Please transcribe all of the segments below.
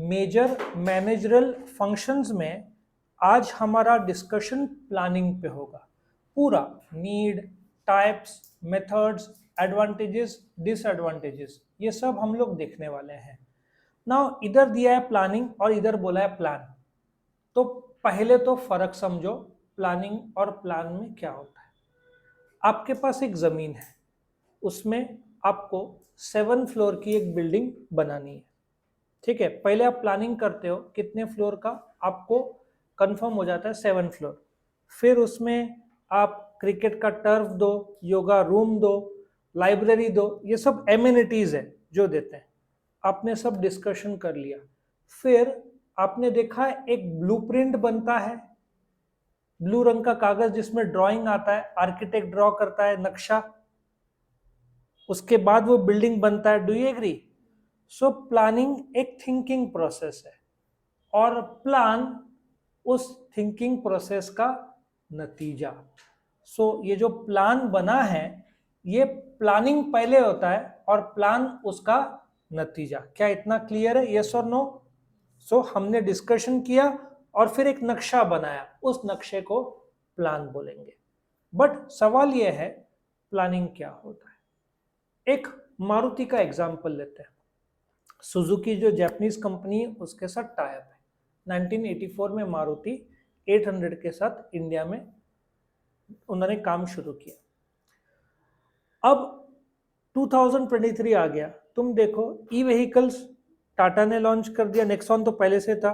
Major managerial functions में आज हमारा डिस्कशन प्लानिंग पे होगा। पूरा need, types, methods, advantages, disadvantages, ये सब हम लोग देखने वाले हैं। नाउ इधर दिया है प्लानिंग और इधर बोला है प्लान। तो पहले तो फर्क समझो प्लानिंग और प्लान में क्या होता है। आपके पास एक जमीन है, उसमें आपको 7 फ्लोर की एक बिल्डिंग बनानी है। ठीक है, पहले आप प्लानिंग करते हो कितने फ्लोर का, आपको कंफर्म हो जाता है 7 फ्लोर। फिर उसमें आप क्रिकेट का टर्फ दो, योगा रूम दो, लाइब्रेरी दो, ये सब एमिनिटीज है जो देते हैं। आपने सब डिस्कशन कर लिया। फिर आपने देखा एक ब्लूप्रिंट बनता है, ब्लू रंग का कागज जिसमें ड्राइंग आता है, आर्किटेक्ट ड्रॉ करता है नक्शा, उसके बाद वो बिल्डिंग बनता है। Do you agree? So planning एक थिंकिंग प्रोसेस है और प्लान उस थिंकिंग प्रोसेस का नतीजा। सो ये जो प्लान बना है, ये प्लानिंग पहले होता है और प्लान उसका नतीजा। क्या इतना क्लियर है? यस और नो? सो हमने डिस्कशन किया और फिर एक नक्शा बनाया, उस नक्शे को प्लान बोलेंगे। बट सवाल यह है प्लानिंग क्या होता है। एक मारुति का एग्जांपल लेते हैं। सुजुकी जो जापानीज कंपनी है उसके साथ टाइप है। 1984 में मारुति 800 के साथ इंडिया में उन्होंने काम शुरू किया। अब 2023 आ गया, तुम देखो ई व्हीकल्स टाटा ने लॉन्च कर दिया, नेक्सॉन तो पहले से था,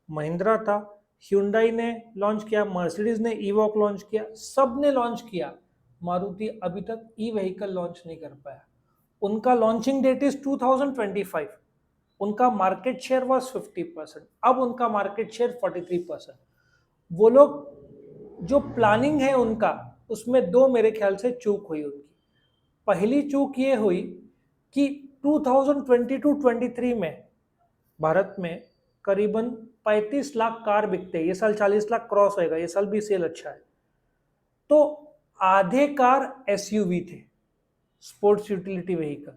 महिंद्रा था, ह्यूंडई ने लॉन्च किया, मर्सिडीज ने ईवॉक लॉन्च किया, सब ने लॉन्च किया। मारुति अभी तक ई व्हीकल लॉन्च नहीं कर पाया। उनका लॉन्चिंग डेट इज 2025। उनका मार्केट शेयर वॉज 50%, अब उनका मार्केट शेयर 43%। वो लोग जो प्लानिंग है उनका, उसमें दो मेरे ख्याल से चूक हुई उनकी। पहली चूक ये हुई कि 2022-23 में भारत में करीबन 35 लाख कार बिकते हैं, ये साल 40 लाख क्रॉस होएगा, ये साल भी सेल अच्छा है। तो आधे कार एसयूवी थे, स्पोर्ट्स यूटिलिटी व्हीकल,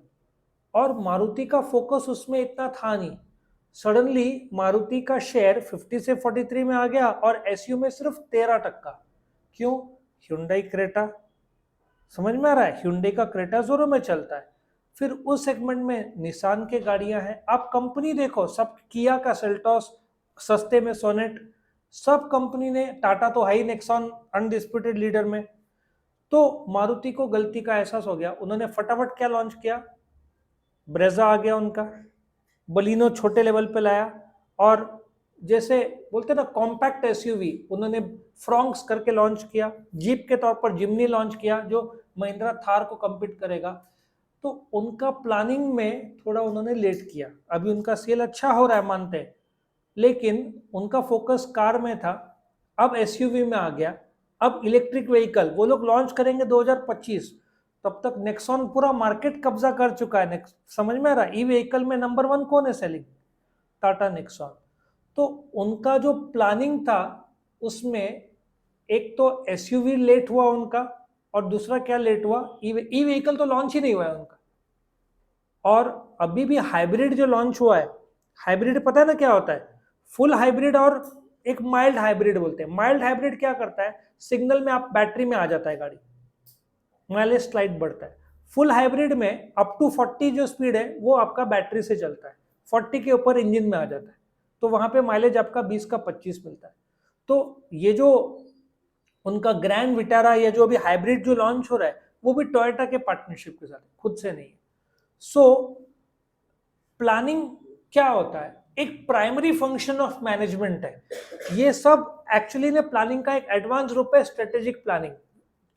और मारुति का फोकस उसमें इतना था नहीं। सडनली मारुति का शेयर 50 से 43 में आ गया और एसयू में सिर्फ 13%। क्यों? ह्यूंडई क्रेटा, समझ में आ रहा है? ह्यूंडई का क्रेटा जोरों में चलता है। फिर उस सेगमेंट में निसान के गाड़ियां हैं। आप कंपनी देखो, सब किया का सेल्टॉस, सस्ते में सोनेट, सब कंपनी ने, टाटा तो हाई, नेक्सॉन अनडिस्प्यूटेड लीडर में। तो मारुति को गलती का एहसास हो गया, उन्होंने फटाफट क्या लॉन्च किया, ब्रेजा आ गया उनका, बलिनो छोटे लेवल पे लाया, और जैसे बोलते ना कॉम्पैक्ट एसयूवी, उन्होंने फ्रॉन्क्स करके लॉन्च किया, जीप के तौर पर जिम्नी लॉन्च किया जो महिंद्रा थार को कम्पीट करेगा। तो उनका प्लानिंग में थोड़ा उन्होंने लेट किया। अभी उनका सेल अच्छा हो रहा है मानते हैं, लेकिन उनका फोकस कार में था, अब एसयूवी में आ गया। अब इलेक्ट्रिक व्हीकल वो लोग लॉन्च करेंगे 2025, तब तक नेक्सॉन पूरा मार्केट कब्जा कर चुका है। समझ में आ रहा है? ई व्हीकल में नंबर 1 कौन है सेलिंग? टाटा नेक्सॉन। तो उनका जो प्लानिंग था उसमें एक तो एसयूवी लेट हुआ उनका, और दूसरा क्या लेट हुआ, ई व्हीकल तो लॉन्च ही नहीं हुआ है उनका। और अभी भी हाइब्रिड जो लॉन्च हुआ है, हाइब्रिड पता है ना क्या होता है? फुल हाइब्रिड और एक माइल्ड हाइब्रिड बोलते हैं। माइल्ड हाइब्रिड क्या करता है, सिग्नल में आप बैटरी में आ जाता है गाड़ी, माइलेज स्लाइड बढ़ता है। फुल हाइब्रिड में अप टू 40 जो स्पीड है वो आपका बैटरी से चलता है, 40 के ऊपर इंजन में आ जाता है, तो वहां पे माइलेज आपका 20 का 25 मिलता है। तो ये जो उनका ग्रैंड विटारा या जो अभी हाइब्रिड जो लॉन्च हो रहा है, वो भी टोयोटा के पार्टनरशिप के साथ, खुद से नहीं है। सो प्लानिंग क्या होता है, एक प्राइमरी फंक्शन ऑफ मैनेजमेंट है। ये सब एक्चुअली ने प्लानिंग का एक एडवांस रूप है, स्ट्रेटेजिक प्लानिंग,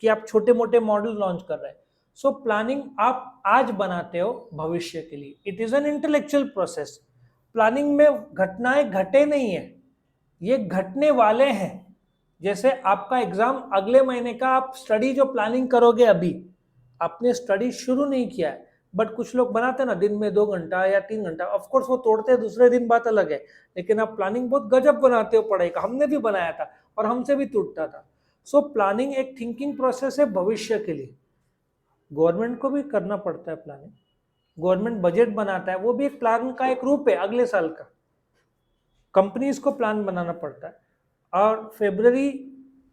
कि आप छोटे मोटे मॉडल लॉन्च कर रहे हैं। सो प्लानिंग आप आज बनाते हो भविष्य के लिए। It is an intellectual process. Planning में घटनाएं घटे नहीं है, ये घटने वाले हैं। जैसे आपका एग्जाम अगले महीने का, आप स्टडी जो प्लानिंग करोगे, अभी आपने स्टडी शुरू नहीं किया है, बट कुछ लोग बनाते हैं ना दिन में 2 घंटा या 3 घंटा, ऑफकोर्स वो तोड़ते हैं दूसरे दिन, बात अलग है, लेकिन आप प्लानिंग बहुत गजब बनाते हो पढ़ाई का। हमने भी बनाया था और हमसे भी टूटता था। सो प्लानिंग एक थिंकिंग प्रोसेस है भविष्य के लिए। गवर्नमेंट को भी करना पड़ता है प्लानिंग, गवर्नमेंट बजट बनाता है, वो भी एक प्लान का एक रूप है अगले साल का। कंपनीज को प्लान बनाना पड़ता है, और फरवरी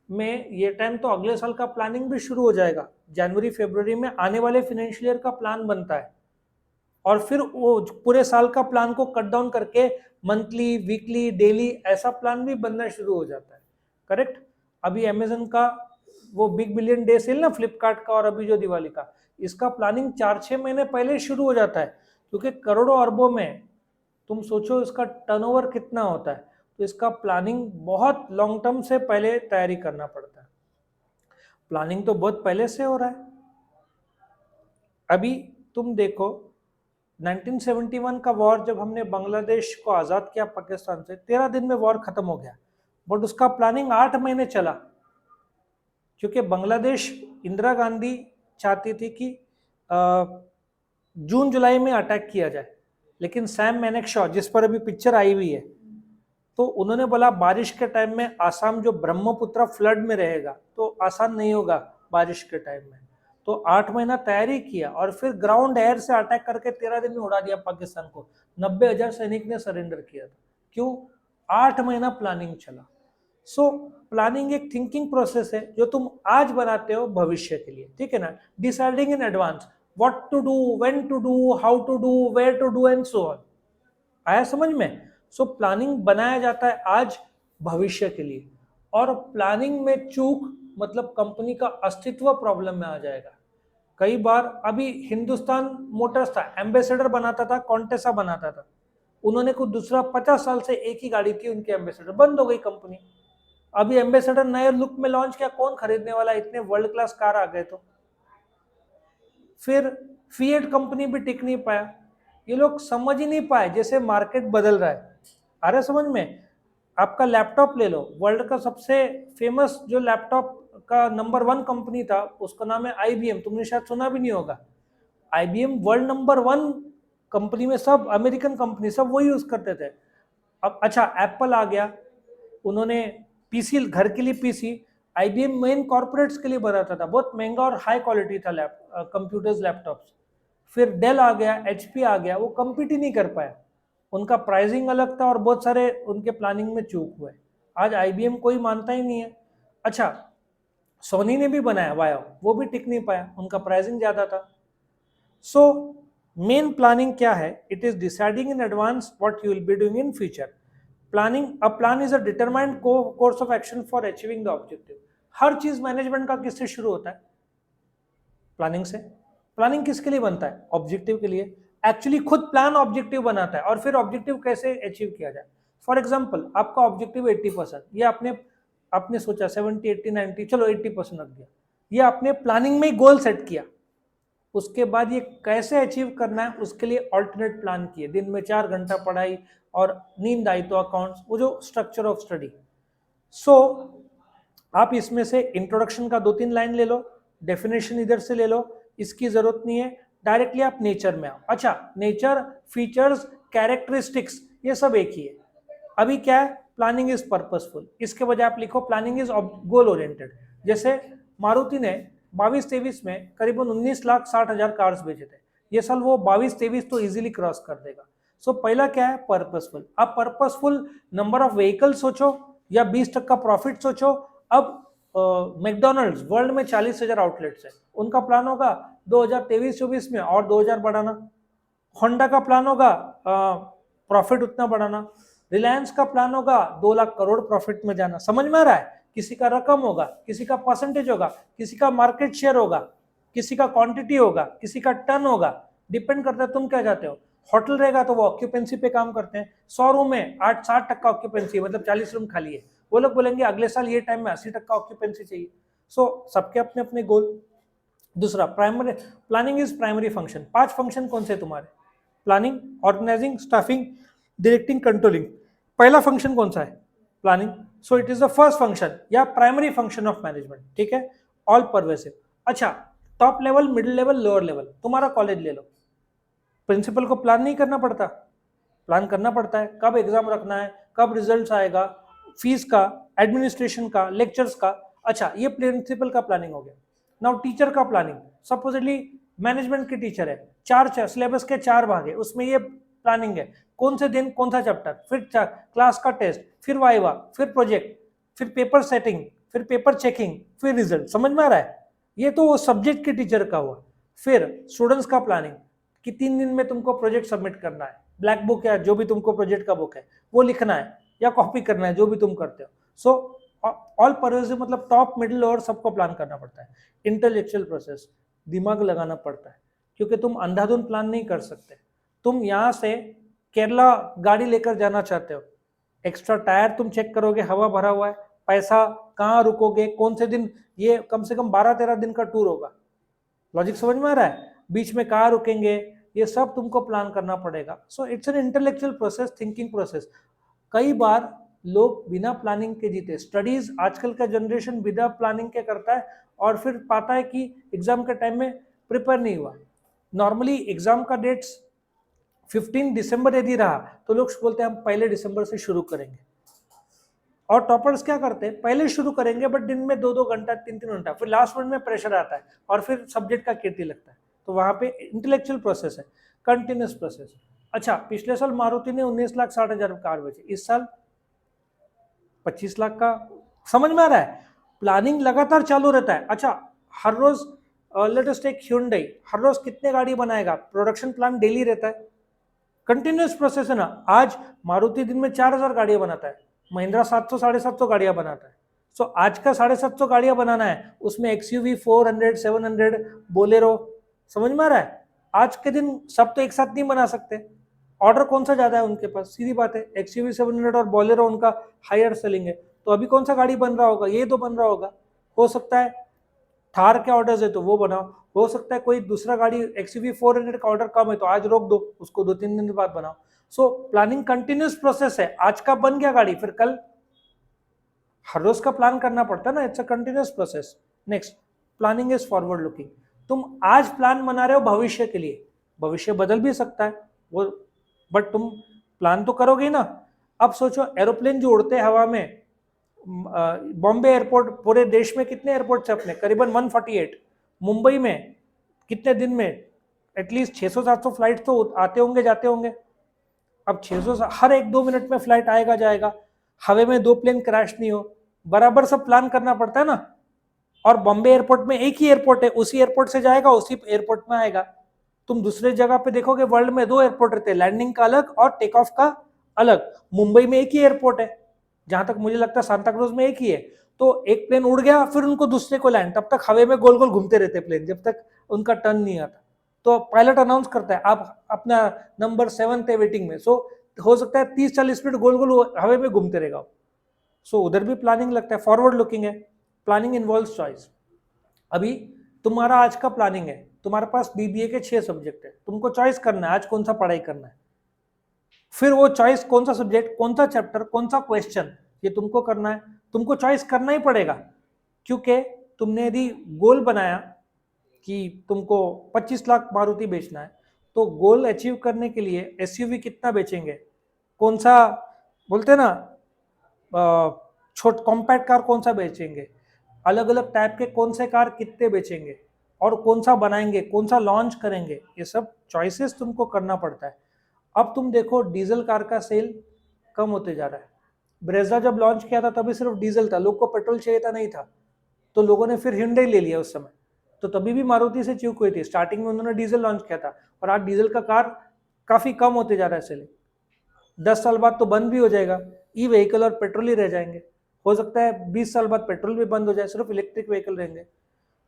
में ये टाइम तो अगले साल का प्लानिंग भी शुरू हो जाएगा। जनवरी फरवरी में आने वाले फाइनेंशियल ईयर का प्लान बनता है, और फिर वो पूरे साल का प्लान को कट डाउन करके मंथली, वीकली, डेली ऐसा प्लान भी बनना शुरू हो जाता है। करेक्ट। अभी अमेजन का वो बिग बिलियन डे सेल ना, फ्लिपकार्ट का, और अभी जो दिवाली का, इसका प्लानिंग 4-6 महीने पहले शुरू हो जाता है, क्योंकि करोड़ों अरबों में तुम सोचो इसका टर्नओवर कितना होता है, तो इसका प्लानिंग बहुत लॉन्ग टर्म से पहले तैयारी करना पड़ता है। प्लानिंग तो बहुत पहले से हो रहा है। अभी तुम देखो 1971 का वॉर, जब हमने बांग्लादेश को आज़ाद किया पाकिस्तान से, 13 दिन में वॉर खत्म हो गया, बट उसका प्लानिंग 8 महीने चला, क्योंकि बांग्लादेश, इंदिरा गांधी चाहती थी कि जून जुलाई में अटैक किया जाए, लेकिन सैम मैनेकशॉ, जिस पर अभी पिक्चर आई हुई है, तो उन्होंने बोला बारिश के टाइम में आसाम जो ब्रह्मपुत्र फ्लड में रहेगा, तो आसान नहीं होगा बारिश के टाइम में। तो 8 महीना तैयारी किया, और फिर ग्राउंड एयर से अटैक करके 13 दिन में उड़ा दिया पाकिस्तान को। 90,000 सैनिक ने सरेंडर किया था। क्यों? 8 महीना प्लानिंग चला। सो प्लानिंग एक थिंकिंग प्रोसेस है जो तुम आज बनाते हो भविष्य के लिए, ठीक है ना। Deciding in advance what to do, when to do, how to do, where to do, and so on. आया समझ में? सो प्लानिंग बनाया जाता है आज भविष्य के लिए, और प्लानिंग में चूक मतलब कंपनी का अस्तित्व प्रॉब्लम में आ जाएगा। कई बार, अभी हिंदुस्तान मोटर्स था, एम्बेसडर बनाता था, कॉन्टेसा बनाता था, उन्होंने कुछ दूसरा 50 साल से एक ही गाड़ी थी उनके, एम्बेसडर बंद हो गई कंपनी। अभी एम्बेसडर नए लुक में लॉन्च किया, कौन खरीदने वाला, इतने वर्ल्ड क्लास कार आ गए। तो फिर फिएट कंपनी भी टिक नहीं पाया। ये लोग समझ ही नहीं पाए जैसे मार्केट बदल रहा है। आ रहा है समझ में? आपका लैपटॉप ले लो, वर्ल्ड का सबसे फेमस जो लैपटॉप का नंबर 1 कंपनी था, उसका नाम है आईबीएम, तुमने शायद सुना भी नहीं होगा। आईबीएम वर्ल्ड नंबर 1 कंपनी में, सब अमेरिकन कंपनी सब वो यूज करते थे। अब अच्छा एप्पल आ गया, उन्होंने पीसी, घर के लिए पीसी, आईबीएम मेन कॉर्पोरेट्स के लिए बनाता था, बहुत महंगा और हाई क्वालिटी था कंप्यूटर्स, लैपटॉप्स। फिर डेल आ गया, एचपी आ गया, वो कम्पीट ही नहीं कर पाया, उनका प्राइसिंग अलग था और बहुत सारे उनके प्लानिंग में चूक हुए। आज आईबीएम कोई मानता ही नहीं है। अच्छा, सोनी ने भी बनाया वायो, वो भी टिक नहीं पाया, उनका प्राइसिंग ज्यादा था। सो मेन प्लानिंग क्या है? It is deciding in advance what you will be doing in future. Planning, a plan is a determined course of action for achieving the objective. हर चीज मैनेजमेंट का किससे शुरू होता है? प्लानिंग से। प्लानिंग किसके लिए बनता है? ऑब्जेक्टिव के लिए। एक्चुअली खुद प्लान ऑब्जेक्टिव बनाता है, और फिर ऑब्जेक्टिव कैसे अचीव किया जाए। फॉर एग्जाम्पल, आपका ऑब्जेक्टिव 80%, ये आपने सोचा 70, 80, 90, चलो 80% रख दिया, ये आपने प्लानिंग में ही गोल सेट किया। उसके बाद ये कैसे अचीव करना है उसके लिए ऑल्टरनेट प्लान किए, दिन में 4 घंटा पढ़ाई और नींद आई तो अकाउंट्स, वो जो स्ट्रक्चर ऑफ स्टडी। सो आप इसमें से इंट्रोडक्शन का 2-3 लाइन ले लो, डेफिनेशन इधर से ले लो, इसकी जरूरत नहीं है, डायरेक्टली आप नेचर में आओ। अच्छा, नेचर, फीचर्स, कैरेक्टरिस्टिक्स, ये सब एक ही है। अभी क्या है? प्लानिंग इज पर्पसफुल, इसके बजाय आप लिखो प्लानिंग इज गोल ओरिएंटेड। जैसे मारुति ने 22-23 में करीबन 19,60,000 कार्स बेचे थे, ये साल वो 22-23 तो इजीली क्रॉस कर देगा। सो पहला क्या है? पर्पसफुल। अब पर्पसफुल नंबर ऑफ व्हीकल सोचो, या 20% प्रॉफिट सोचो। अब मैकडोनल्ड्स वर्ल्ड में 40,000 आउटलेट्स है, उनका प्लान होगा 2023-24 में और 2,000 बढ़ाना। होंडा का प्लान होगा प्रॉफिट उतना बढ़ाना। रिलायंस का प्लान होगा 2 लाख करोड़ प्रॉफिट में जाना। समझ में आ रहा है? किसी का रकम होगा, किसी का परसेंटेज होगा, किसी का मार्केट शेयर होगा, किसी का क्वांटिटी होगा, किसी का टन होगा, डिपेंड करता है तुम क्या चाहते हो। होटल रहेगा तो वो ऑक्यूपेंसी पे काम करते हैं, 100 रूम में 60% ऑक्यूपेंसी, मतलब 40 रूम खाली है, वो लोग बोलेंगे अगले साल ये टाइम में 80% ऑक्यूपेंसी चाहिए। सो सबके अपने अपने गोल। दूसरा, primary planning is primary function. 5 function कौन से तुम्हारे? Planning, organising, staffing, directing, controlling. पहला फंक्शन कौन सा है? Planning. So it is the first function या प्राइमरी फंक्शन ऑफ मैनेजमेंट, ठीक है, ऑल परवेसिव। अच्छा, top level, middle level, lower level, तुम्हारा कॉलेज ले लो, प्रिंसिपल को प्लान नहीं करना पड़ता? प्लान करना पड़ता है, कब एग्जाम रखना है, कब रिजल्ट आएगा, फीस का, एडमिनिस्ट्रेशन का, लेक्चर्स का। अच्छा, ये प्रिंसिपल का प्लानिंग हो गया। नाउ टीचर का प्लानिंग, सपोजली मैनेजमेंट के टीचर है, 4 सिलेबस के 4 भाग है, उसमें ये प्लानिंग है, कौन से दिन कौन सा चैप्टर, फिर क्लास का टेस्ट, फिर वाइवा, फिर प्रोजेक्ट, फिर पेपर सेटिंग, फिर पेपर चेकिंग, फिर रिजल्ट। समझ में आ रहा है? ये तो वो सब्जेक्ट के टीचर का हुआ। फिर स्टूडेंट्स का प्लानिंग कि 3 दिन में तुमको प्रोजेक्ट सबमिट करना है, ब्लैक बुक या जो भी तुमको प्रोजेक्ट का बुक है वो लिखना है या कॉपी करना है, जो भी तुम करते हो। सो ऑल परवेसिव मतलब टॉप मिडिल और सबको प्लान करना पड़ता है। इंटेलेक्चुअल प्रोसेस, दिमाग लगाना पड़ता है, क्योंकि तुम अंधाधुंध प्लान नहीं कर सकते। तुम यहाँ से केरला गाड़ी लेकर जाना चाहते हो, एक्स्ट्रा टायर तुम चेक करोगे, हवा भरा हुआ है, पैसा कहाँ रुकोगे, कौन से दिन, ये कम से कम 12-13 दिन का टूर होगा। लॉजिक समझ में आ रहा है? बीच में कहाँ रुकेंगे, ये सब तुमको प्लान करना पड़ेगा। So it's an intellectual process, thinking process. कई बार लोग बिना प्लानिंग के जीते। स्टडीज आजकल का जनरेशन बिना प्लानिंग के करता है और फिर पाता है कि एग्जाम के टाइम में प्रिपेयर नहीं हुआ। नॉर्मली एग्जाम का डेट्स 15 दिसंबर यदि रहा तो लोग बोलते हैं हम 1 दिसंबर से शुरू करेंगे, और टॉपर्स क्या करते हैं, पहले शुरू करेंगे बट दिन में 2-2 घंटा 3-3 घंटा, फिर लास्ट मिनट में प्रेशर आता है और फिर सब्जेक्ट का कीर्ति लगता है। तो वहां पे इंटेलेक्चुअल प्रोसेस है, कंटिन्यूस प्रोसेस। अच्छा, पिछले साल मारुति ने 19,60,000 कार बेचे, इस साल 25 लाख का। समझ में आ रहा है? प्लानिंग लगातार चालू रहता है। अच्छा, हर रोज लेट अस टेक Hyundai, हर रोज कितने गाड़ी बनाएगा, प्रोडक्शन प्लान डेली रहता है, कंटिन्यूस प्रोसेस है ना। आज मारुति दिन में 4,000 गाड़ियां बनाता है, महिंद्रा 700-750 गाड़ियां बनाता है। सो आज का 750 गाड़ियां बनाना है, उसमें XUV 400, 700, बोलेरो। समझ में आ रहा है? आज के दिन सब तो एक साथ नहीं बना सकते, ऑर्डर कौन सा ज्यादा है उनके पास, सीधी बात है, XUV 700 और बोलेरो उनका हायर सेलिंग है। तो अभी कौन सा गाड़ी बन रहा होगा, ये तो बन रहा होगा। हो सकता है थार के ऑर्डर्स है तो वो बनाओ, हो सकता है कोई दूसरा गाड़ी XUV 400 का ऑर्डर कम है तो आज रोक दो, उसको 2-3 दिन बाद बनाओ। सो प्लानिंग कंटिन्यूस प्रोसेस है। आज का बन गया गाड़ी, फिर कल हर रोज का प्लान करना पड़ता है ना, it's a continuous process. Next, planning is forward looking. तुम आज प्लान बना रहे हो भविष्य के लिए, भविष्य बदल भी सकता है वो, बट तुम प्लान तो करोगे ना। अब सोचो एरोप्लेन जो उड़ते हैं हवा में, बॉम्बे एयरपोर्ट, पूरे देश में कितने एयरपोर्ट है अपने, करीबन 148। मुंबई में कितने दिन में एटलीस्ट 600-700 फ्लाइट तो आते होंगे जाते होंगे। अब 600 हर 1-2 मिनट में फ्लाइट आएगा जाएगा, हवा में 2 प्लेन क्रैश नहीं हो, बराबर सब प्लान करना पड़ता है ना। और बॉम्बे एयरपोर्ट में एक ही एयरपोर्ट है, उसी एयरपोर्ट से जाएगा उसी एयरपोर्ट में आएगा। तुम दूसरे जगह पे देखोगे वर्ल्ड में 2 एयरपोर्ट रहते हैं, लैंडिंग का अलग और टेक ऑफ का अलग। मुंबई में एक ही एयरपोर्ट है, जहां तक मुझे लगता है सांता क्रूज में एक ही है। तो एक प्लेन उड़ गया, फिर उनको दूसरे को लैंड, तब तक हवा में गोल गोल घूमते रहते प्लेन जब तक उनका टर्न नहीं आता। तो पायलट अनाउंस करता है आप अपना नंबर 7 है वेटिंग में। सो हो सकता है 30-40 मिनट गोल गोल हवा में घूमते रहेगा। सो उधर भी प्लानिंग लगता है, फॉरवर्ड लुकिंग है। Planning involves choice. अभी तुम्हारा आज का प्लानिंग है, तुम्हारे पास BBA के 6 सब्जेक्ट है, तुमको चॉइस करना है आज कौन सा पढ़ाई करना है। फिर वो चॉइस कौन सा सब्जेक्ट, कौन सा चैप्टर, कौन सा क्वेश्चन, ये तुमको करना है। तुमको चॉइस करना ही पड़ेगा, क्योंकि तुमने यदि गोल बनाया कि तुमको 25 लाख मारुति बेचना है, तो गोल अचीव करने के लिए SUV कितना बेचेंगे, कौन सा बोलते हैं ना छोट कॉम्पैक्ट कार कौन सा बेचेंगे, अलग अलग टाइप के कौन से कार कितने बेचेंगे, और कौन सा बनाएंगे, कौन सा लॉन्च करेंगे, ये सब चॉइसेस तुमको करना पड़ता है। अब तुम देखो डीजल कार का सेल कम होते जा रहा है। ब्रेजा जब लॉन्च किया था तभी सिर्फ डीजल था, लोग को पेट्रोल चाहिए था, नहीं था, तो लोगों ने फिर Hyundai ले लिया उस समय। तो तभी भी मारुति से चूक हुई थी, स्टार्टिंग में उन्होंने डीजल लॉन्च किया था, और आज डीजल का कार काफी कम होते जा रहा है सेलिंग। 10 साल बाद तो बंद भी हो जाएगा, ई व्हीकल और पेट्रोल ही रह जाएंगे। हो सकता है 20 साल बाद पेट्रोल भी बंद हो जाए, सिर्फ इलेक्ट्रिक व्हीकल रहेंगे।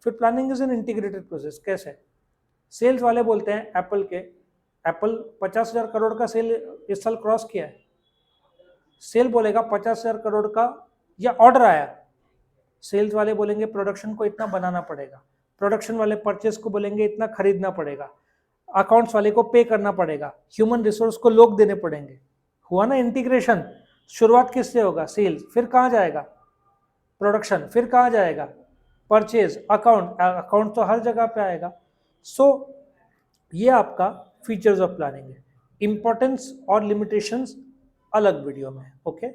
फिर planning is an integrated process. कैसे? सेल्स वाले बोलते हैं एप्पल के, एप्पल 50,000 करोड़ का सेल इस साल क्रॉस किया है। सेल बोलेगा 50,000 करोड़ का या ऑर्डर आया, सेल्स वाले बोलेंगे प्रोडक्शन को इतना बनाना पड़ेगा, प्रोडक्शन वाले परचेस को बोलेंगे इतना खरीदना पड़ेगा, अकाउंट्स वाले को पे करना पड़ेगा, ह्यूमन रिसोर्स को लोग देने पड़ेंगे। हुआ ना इंटीग्रेशन। शुरुआत किससे होगा? सेल्स, फिर कहाँ जाएगा प्रोडक्शन, फिर कहाँ जाएगा परचेज, अकाउंट, अकाउंट तो हर जगह पे आएगा। सो ये आपका फीचर्स ऑफ प्लानिंग है। इंपॉर्टेंस और लिमिटेशंस अलग वीडियो में। ओके।